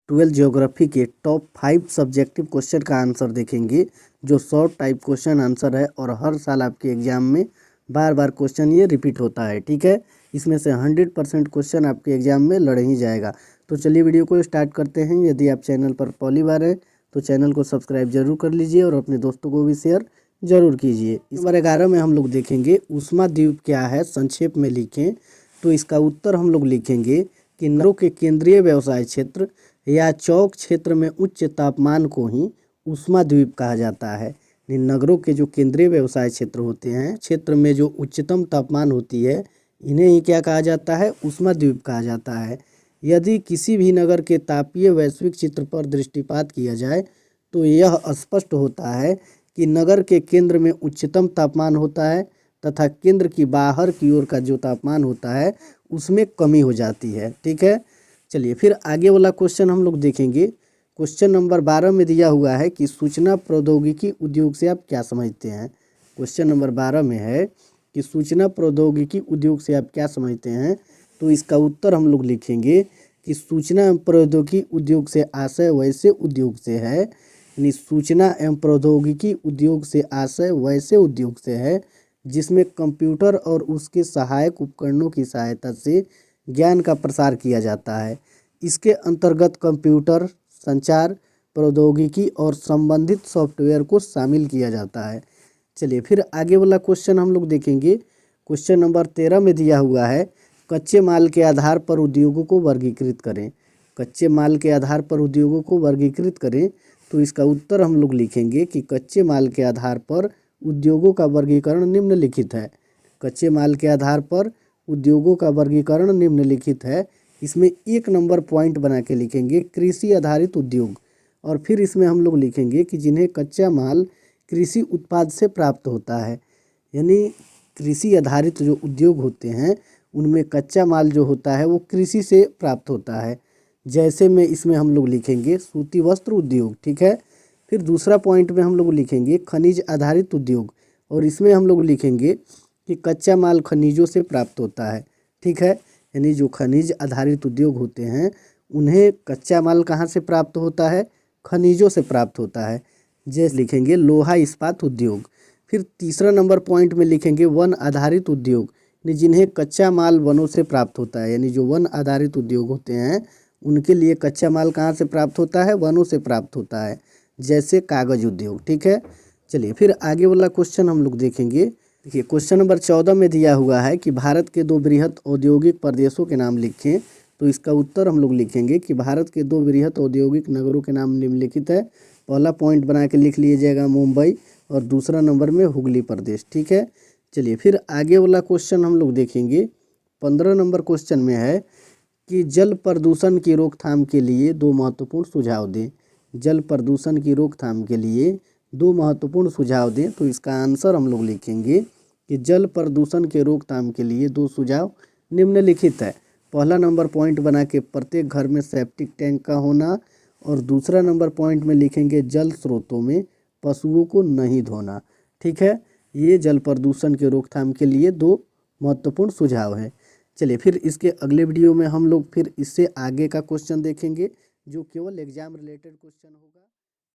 Twelfth geography के top 5 subjective question का answer देखेंगे, जो शॉर्ट टाइप क्वेश्चन आंसर है और हर साल आपके एग्जाम में बार बार क्वेश्चन ये रिपीट होता है। ठीक है, इसमें से 100% क्वेश्चन आपके एग्जाम में लड़ ही जाएगा। तो चलिए वीडियो को स्टार्ट करते हैं। यदि आप चैनल पर पहली बार हैं तो चैनल को सब्सक्राइब जरूर कर लीजिए और अपने दोस्तों को भी शेयर जरूर कीजिए। नंबर 11 में हम लोग देखेंगे उष्मा द्वीप क्या है, संक्षेप में लिखें। तो इसका उत्तर हम लोग लिखेंगे कि नगरों के केंद्रीय व्यवसाय क्षेत्र या चौक क्षेत्र में उच्च तापमान को ही उष्मा द्वीप कहा जाता है। नगरों के जो केंद्रीय व्यवसाय क्षेत्र होते हैं, क्षेत्र में जो उच्चतम तापमान होती है, इन्हें ही क्या कहा जाता है, उष्मा द्वीप कहा जाता है। यदि किसी भी नगर के तापीय वैश्विक चित्र पर दृष्टिपात किया जाए तो यह स्पष्ट होता है कि नगर के केंद्र में उच्चतम तापमान होता है तथा केंद्र की बाहर की ओर का जो तापमान होता है उसमें कमी हो जाती है। ठीक है, चलिए फिर आगे वाला क्वेश्चन हम लोग देखेंगे। क्वेश्चन नंबर 12 में दिया हुआ है कि सूचना प्रौद्योगिकी उद्योग से आप क्या समझते हैं। क्वेश्चन नंबर 12 में है कि सूचना प्रौद्योगिकी उद्योग से आप क्या समझते हैं। तो इसका उत्तर हम लोग लिखेंगे कि सूचना एवं प्रौद्योगिकी उद्योग से आशय वैसे उद्योग से है, यानी सूचना एवं प्रौद्योगिकी उद्योग से आशय वैसे उद्योग से है जिसमें कंप्यूटर और उसके सहायक उपकरणों की सहायता से ज्ञान का प्रसार किया जाता है। इसके अंतर्गत कंप्यूटर, संचार प्रौद्योगिकी और संबंधित सॉफ्टवेयर को शामिल किया जाता है। चलिए फिर आगे वाला क्वेश्चन हम लोग देखेंगे। क्वेश्चन नंबर 13 में दिया हुआ है कच्चे माल के आधार पर उद्योगों को वर्गीकृत करें। कच्चे माल के आधार पर उद्योगों को वर्गीकृत करें। तो इसका उत्तर हम लोग लिखेंगे कि कच्चे माल के आधार पर उद्योगों का वर्गीकरण निम्नलिखित है। कच्चे माल के आधार पर उद्योगों का वर्गीकरण निम्नलिखित है। इसमें 1 नंबर पॉइंट बना के लिखेंगे कृषि आधारित उद्योग, और फिर इसमें हम लोग लिखेंगे कि जिन्हें कच्चा माल कृषि उत्पाद से प्राप्त होता है। यानी कृषि आधारित जो उद्योग होते हैं उनमें कच्चा माल जो होता है वो कृषि से प्राप्त होता है। जैसे में इसमें हम लोग लिखेंगे सूती वस्त्र उद्योग। ठीक है, फिर दूसरा पॉइंट में हम लोग लिखेंगे खनिज आधारित उद्योग, और इसमें हम लोग लिखेंगे कि कच्चा माल खनिजों से प्राप्त होता है। ठीक है, यानी जो खनिज आधारित उद्योग होते हैं उन्हें कच्चा माल कहाँ से प्राप्त होता है, खनिजों से प्राप्त होता है। जैसे लिखेंगे लोहा इस्पात उद्योग। फिर तीसरा नंबर पॉइंट में लिखेंगे वन आधारित उद्योग, यानी जिन्हें कच्चा माल वनों से प्राप्त होता है। यानी जो वन आधारित उद्योग होते हैं उनके लिए कच्चा माल कहाँ से प्राप्त होता है, वनों से प्राप्त होता है, जैसे कागज उद्योग। ठीक है, चलिए फिर आगे वाला क्वेश्चन हम लोग देखेंगे। देखिए क्वेश्चन नंबर 14 में दिया हुआ है कि भारत के 2 बृहत औद्योगिक प्रदेशों के नाम लिखें। तो इसका उत्तर हम लोग लिखेंगे कि भारत के 2 बृहत औद्योगिक नगरों के नाम निम्नलिखित है। पहला पॉइंट बना के लिख लीजिएगा मुंबई, और दूसरा नंबर में हुगली प्रदेश। ठीक है, चलिए फिर आगे वाला क्वेश्चन हम लोग देखेंगे। 15 नंबर क्वेश्चन में है कि जल प्रदूषण की रोकथाम के लिए 2 महत्वपूर्ण सुझाव दें। जल प्रदूषण की रोकथाम के लिए 2 महत्वपूर्ण सुझाव दें। तो इसका आंसर हम लोग लिखेंगे कि जल प्रदूषण के रोकथाम के लिए 2 सुझाव निम्नलिखित है। पहला नंबर पॉइंट बना के प्रत्येक घर में सेप्टिक टैंक का होना, और दूसरा नंबर पॉइंट में लिखेंगे जल स्रोतों में पशुओं को नहीं धोना। ठीक है, ये जल प्रदूषण के रोकथाम के लिए 2 महत्वपूर्ण सुझाव हैं। चलिए फिर इसके अगले वीडियो में हम लोग फिर इससे आगे का क्वेश्चन देखेंगे, जो केवल एग्जाम रिलेटेड क्वेश्चन होगा।